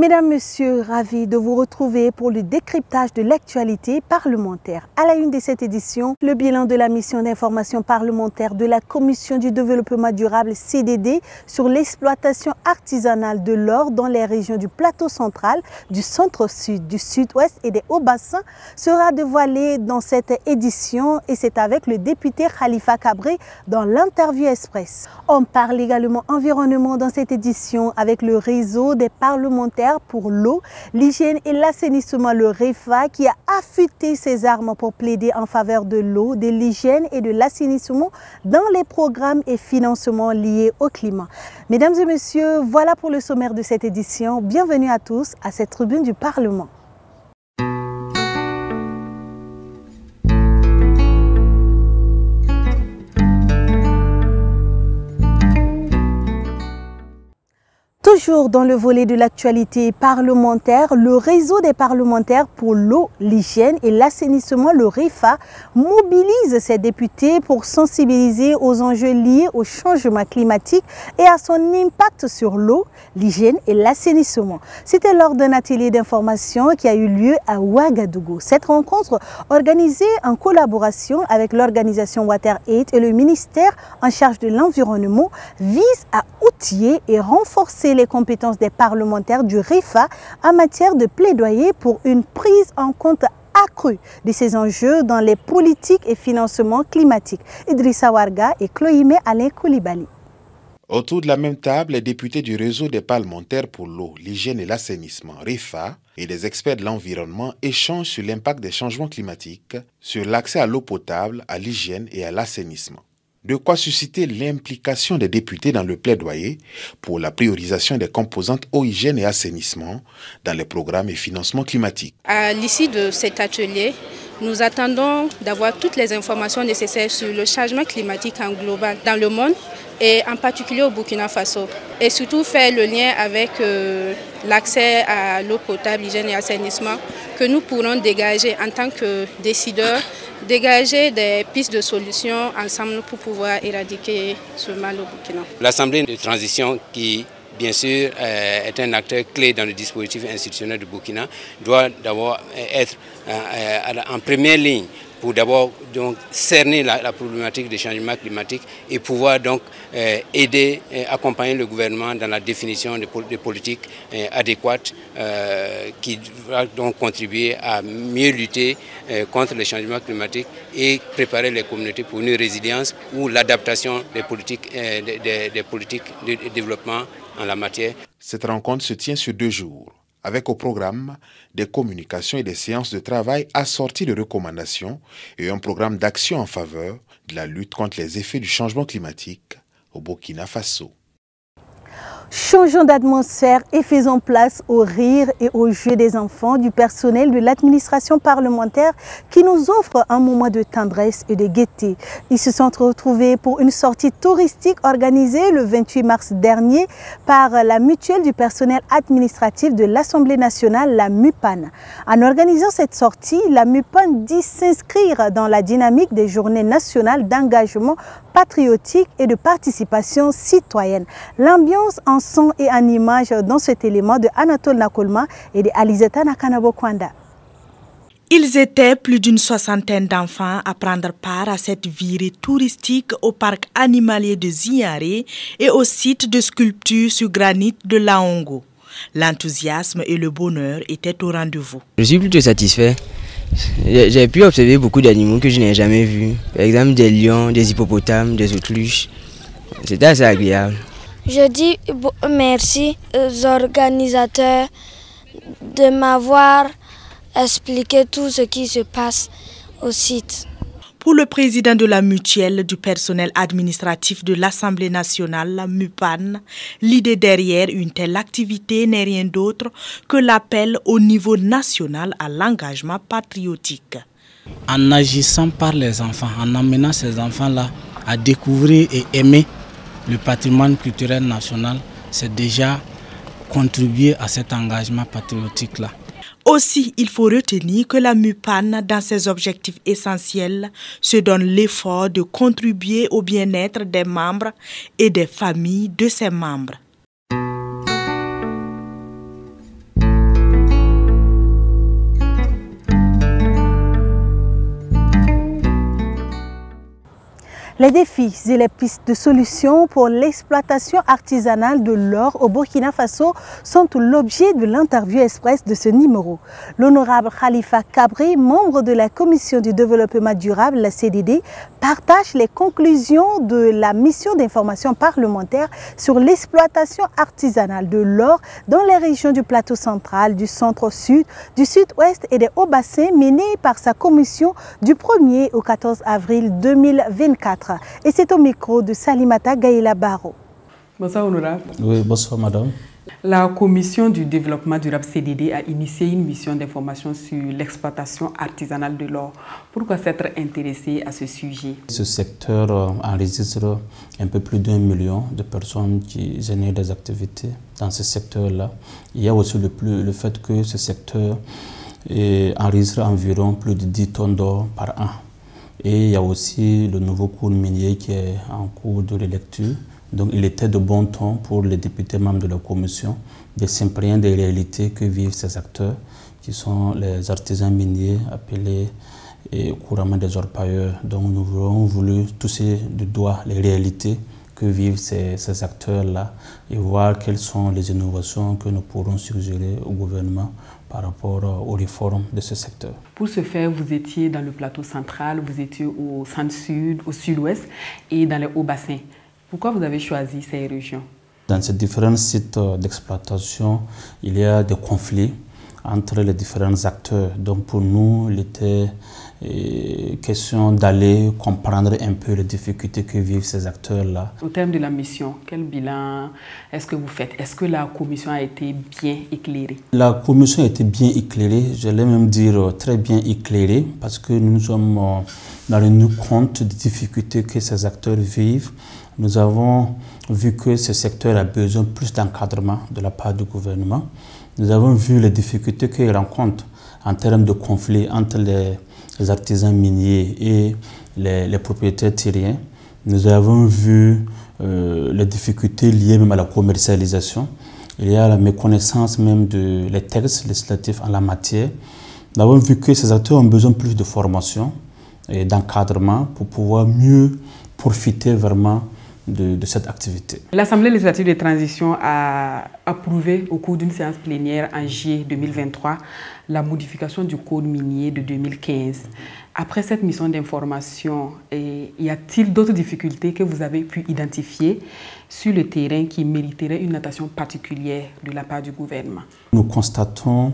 Mesdames, Messieurs, ravis de vous retrouver pour le décryptage de l'actualité parlementaire. À la une de cette édition, le bilan de la mission d'information parlementaire de la Commission du développement durable CDD sur l'exploitation artisanale de l'or dans les régions du plateau central, du centre-sud, du sud-ouest et des hauts-bassins sera dévoilé dans cette édition et c'est avec le député Khalifa Kabré dans l'interview express. On parle également environnement dans cette édition avec le réseau des parlementaires pour l'eau, l'hygiène et l'assainissement, le REFA, qui a affûté ses armes pour plaider en faveur de l'eau, de l'hygiène et de l'assainissement dans les programmes et financements liés au climat. Mesdames et messieurs, voilà pour le sommaire de cette édition. Bienvenue à tous à cette tribune du Parlement. Toujours dans le volet de l'actualité parlementaire, le réseau des parlementaires pour l'eau, l'hygiène et l'assainissement, le REFA, mobilise ses députés pour sensibiliser aux enjeux liés au changement climatique et à son impact sur l'eau, l'hygiène et l'assainissement. C'était lors d'un atelier d'information qui a eu lieu à Ouagadougou. Cette rencontre, organisée en collaboration avec l'organisation WaterAid et le ministère en charge de l'environnement, vise à outiller et renforcer les compétences des parlementaires du REFA en matière de plaidoyer pour une prise en compte accrue de ces enjeux dans les politiques et financements climatiques. Idrissa Warga et Chloïmé Alain Koulibaly. Autour de la même table, les députés du réseau des parlementaires pour l'eau, l'hygiène et l'assainissement, REFA, et des experts de l'environnement échangent sur l'impact des changements climatiques, sur l'accès à l'eau potable, à l'hygiène et à l'assainissement. De quoi susciter l'implication des députés dans le plaidoyer pour la priorisation des composantes eau, hygiène et assainissement dans les programmes et financements climatiques. À l'issue de cet atelier, nous attendons d'avoir toutes les informations nécessaires sur le changement climatique en global dans le monde et en particulier au Burkina Faso. Et surtout faire le lien avec l'accès à l'eau potable, hygiène et assainissement que nous pourrons dégager en tant que décideurs, dégager des pistes de solutions ensemble pour pouvoir éradiquer ce mal au Burkina. L'Assemblée de transition qui, bien sûr, est un acteur clé dans le dispositif institutionnel du Burkina, doit d'abord être en première ligne pour d'abord cerner la problématique des changements climatiques et pouvoir donc aider, accompagner le gouvernement dans la définition des politiques adéquates qui vont donc contribuer à mieux lutter contre les changements climatiques et préparer les communautés pour une résilience ou l'adaptation des politiques de développement en la matière. Cette rencontre se tient sur 2 jours, avec au programme des communications et des séances de travail assorties de recommandations et un programme d'action en faveur de la lutte contre les effets du changement climatique au Burkina Faso. Changeons d'atmosphère et faisons place au rire et au jeu des enfants du personnel de l'administration parlementaire qui nous offre un moment de tendresse et de gaieté. Ils se sont retrouvés pour une sortie touristique organisée le 28 mars dernier par la mutuelle du personnel administratif de l'Assemblée nationale, la MUPAN. En organisant cette sortie, la MUPAN dit s'inscrire dans la dynamique des journées nationales d'engagement patriotique et de participation citoyenne. L'ambiance en son et en image dans cet élément de Anatole Nakolma et de Alizeta Nakanabo Kwanda. Ils étaient plus d'une 60aine d'enfants à prendre part à cette virée touristique au parc animalier de Ziaré et au site de sculpture sur granit de Laongo. L'enthousiasme et le bonheur étaient au rendez-vous. Je suis plutôt satisfait. J'ai pu observer beaucoup d'animaux que je n'ai jamais vus. Par exemple des lions, des hippopotames, des autruches. C'était assez agréable. Je dis merci aux organisateurs de m'avoir expliqué tout ce qui se passe au site. Pour le président de la mutuelle du personnel administratif de l'Assemblée nationale, la MUPAN, l'idée derrière une telle activité n'est rien d'autre que l'appel au niveau national à l'engagement patriotique. En agissant par les enfants, en amenant ces enfants-là à découvrir et aimer le patrimoine culturel national, c'est déjà contribuer à cet engagement patriotique-là. Aussi, il faut retenir que la MUPAN, dans ses objectifs essentiels, se donne l'effort de contribuer au bien-être des membres et des familles de ses membres. Les défis et les pistes de solutions pour l'exploitation artisanale de l'or au Burkina Faso sont l'objet de l'interview express de ce numéro. L'honorable Khalifa Kabri, membre de la Commission du développement durable, la CDD, partage les conclusions de la mission d'information parlementaire sur l'exploitation artisanale de l'or dans les régions du plateau central, du centre-sud, du sud-ouest et des hauts-bassins menée par sa commission du 1er au 14 avril 2024. Et c'est au micro de Salimata Gaïla Baro. Bonsoir honorable. Oui, bonsoir madame. La commission du développement durable CDD a initié une mission d'information sur l'exploitation artisanale de l'or. Pourquoi s'être intéressé à ce sujet? Ce secteur enregistre un peu plus d'1 million de personnes qui génèrent des activités dans ce secteur-là. Il y a aussi le fait que ce secteur enregistre environ plus de 10 tonnes d'or par an. Et il y a aussi le nouveau cours minier qui est en cours de lecture. Donc il était de bon ton pour les députés membres de la commission de s'imprégner des réalités que vivent ces acteurs, qui sont les artisans miniers appelés couramment des orpailleurs. Donc nous avons voulu toucher du doigt les réalités que vivent ces acteurs-là et voir quelles sont les innovations que nous pourrons suggérer au gouvernement par rapport aux réformes de ce secteur. Pour ce faire, vous étiez dans le plateau central, vous étiez au centre-sud, au sud-ouest et dans les hauts-bassins. Pourquoi vous avez choisi ces régions? Dans ces différents sites d'exploitation, il y a des conflits entre les différents acteurs. Donc pour nous, il était question d'aller comprendre un peu les difficultés que vivent ces acteurs-là. Au terme de la mission, quel bilan est-ce que vous faites? Est-ce que la commission a été bien éclairée? La commission a été bien éclairée, j'allais même dire très bien éclairée, parce que nous sommes dans le compte des difficultés que ces acteurs vivent. Nous avons vu que ce secteur a besoin plus d'encadrement de la part du gouvernement. Nous avons vu les difficultés qu'il rencontre en termes de conflits entre les artisans miniers et les propriétaires terriens. Nous avons vu les difficultés liées même à la commercialisation. Il y a la méconnaissance même des textes législatifs en la matière. Nous avons vu que ces acteurs ont besoin plus de formation et d'encadrement pour pouvoir mieux profiter vraiment de cette activité. L'Assemblée législative de transition a approuvé au cours d'une séance plénière en juillet 2023 la modification du code minier de 2015. Après cette mission d'information, y a-t-il d'autres difficultés que vous avez pu identifier sur le terrain qui mériteraient une attention particulière de la part du gouvernement? Nous constatons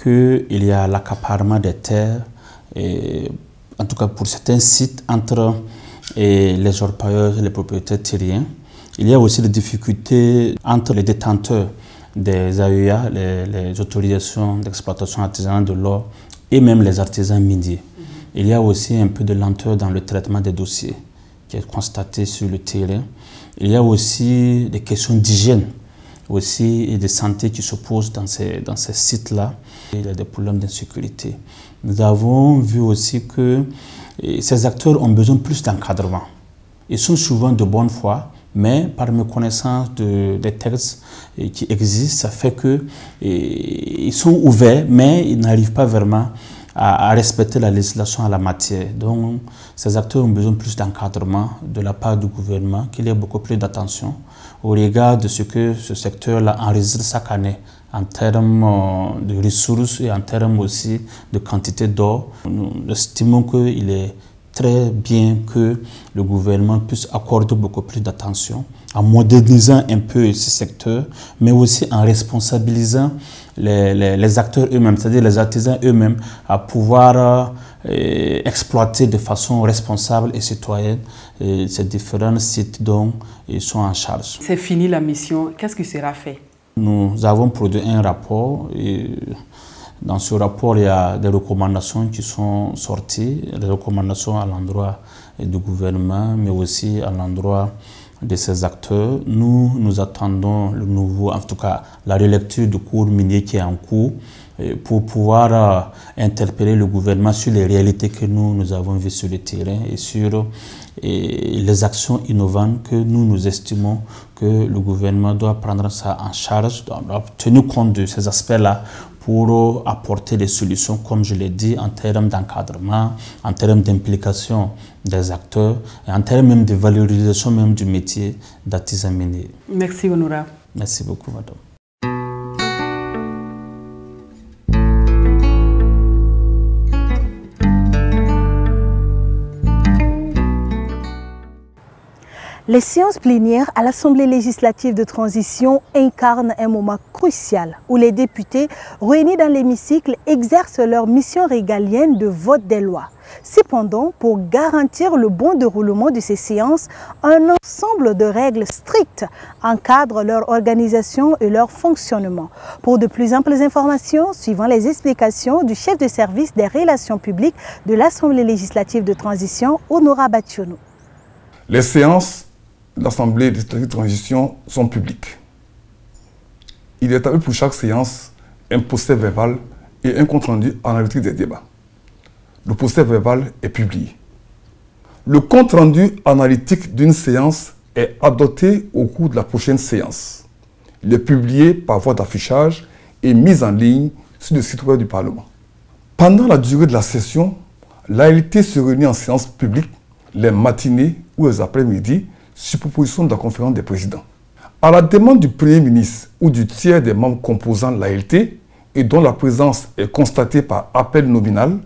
qu'il y a l'accaparement des terres, en tout cas pour certains sites, entre les orpailleurs et les propriétaires terriens. Il y a aussi des difficultés entre les détenteurs des AEA, les autorisations d'exploitation artisanale de l'or, et même les artisans miniers. Il y a aussi un peu de lenteur dans le traitement des dossiers qui est constaté sur le terrain. Il y a aussi des questions d'hygiène aussi et de santé qui se posent dans ces sites-là. Il y a des problèmes d'insécurité. Nous avons vu aussi que ces acteurs ont besoin plus d'encadrement. Ils sont souvent de bonne foi, mais par méconnaissance des textes qui existent, ça fait qu'ils sont ouverts, mais ils n'arrivent pas vraiment à respecter la législation en la matière. Donc, ces acteurs ont besoin plus d'encadrement de la part du gouvernement, qu'il y ait beaucoup plus d'attention au regard de ce que ce secteur-là enregistre chaque année en termes de ressources et en termes aussi de quantité d'or. Nous estimons qu'il est très bien que le gouvernement puisse accorder beaucoup plus d'attention en modernisant un peu ce secteur, mais aussi en responsabilisant les acteurs eux-mêmes, c'est-à-dire les artisans eux-mêmes, à pouvoir exploiter de façon responsable et citoyenne ces différents sites dont ils sont en charge. C'est fini la mission, qu'est-ce qui sera fait? Nous avons produit un rapport et dans ce rapport, il y a des recommandations qui sont sorties, des recommandations à l'endroit du gouvernement, mais aussi à l'endroit de ces acteurs. Nous attendons le nouveau, en tout cas la relecture du cours minier qui est en cours pour pouvoir interpeller le gouvernement sur les réalités que nous avons vues sur le terrain et sur les actions innovantes que nous estimons que le gouvernement doit prendre ça en charge, doit tenir compte de ces aspects-là pour apporter des solutions, comme je l'ai dit, en termes d'encadrement, en termes d'implication des acteurs, et en termes même de valorisation même du métier d'artisan minier. Merci, honorable. Merci beaucoup, madame. Les séances plénières à l'Assemblée législative de transition incarnent un moment crucial où les députés réunis dans l'hémicycle exercent leur mission régalienne de vote des lois. Cependant, pour garantir le bon déroulement de ces séances, un ensemble de règles strictes encadrent leur organisation et leur fonctionnement. Pour de plus amples informations, suivant les explications du chef de service des relations publiques de l'Assemblée législative de transition, Honorable Bationou. Les séances l'Assemblée législative de transition sont publiques. Il est établi pour chaque séance un procès verbal et un compte-rendu analytique des débats. Le procès verbal est publié. Le compte-rendu analytique d'une séance est adopté au cours de la prochaine séance. Il est publié par voie d'affichage et mis en ligne sur le site web du Parlement. Pendant la durée de la session, l'ALT se réunit en séance publique les matinées ou les après-midi sur proposition de la conférence des présidents. À la demande du Premier ministre ou du tiers des membres composant l'ALT et dont la présence est constatée par appel nominal,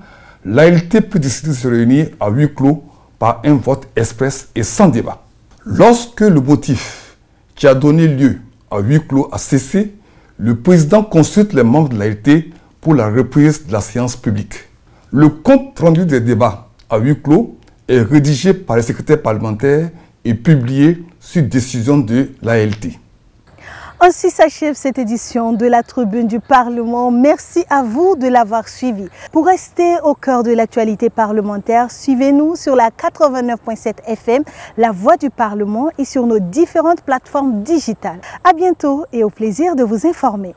l'ALT peut décider de se réunir à huis clos par un vote express et sans débat. Lorsque le motif qui a donné lieu à huis clos a cessé, le président consulte les membres de l'ALT pour la reprise de la séance publique. Le compte rendu des débats à huis clos est rédigé par les secrétaires parlementaires et publié sur décision de l'ALT. Ainsi s'achève cette édition de la Tribune du Parlement. Merci à vous de l'avoir suivi. Pour rester au cœur de l'actualité parlementaire, suivez-nous sur la 89.7 FM, La Voix du Parlement et sur nos différentes plateformes digitales. À bientôt et au plaisir de vous informer.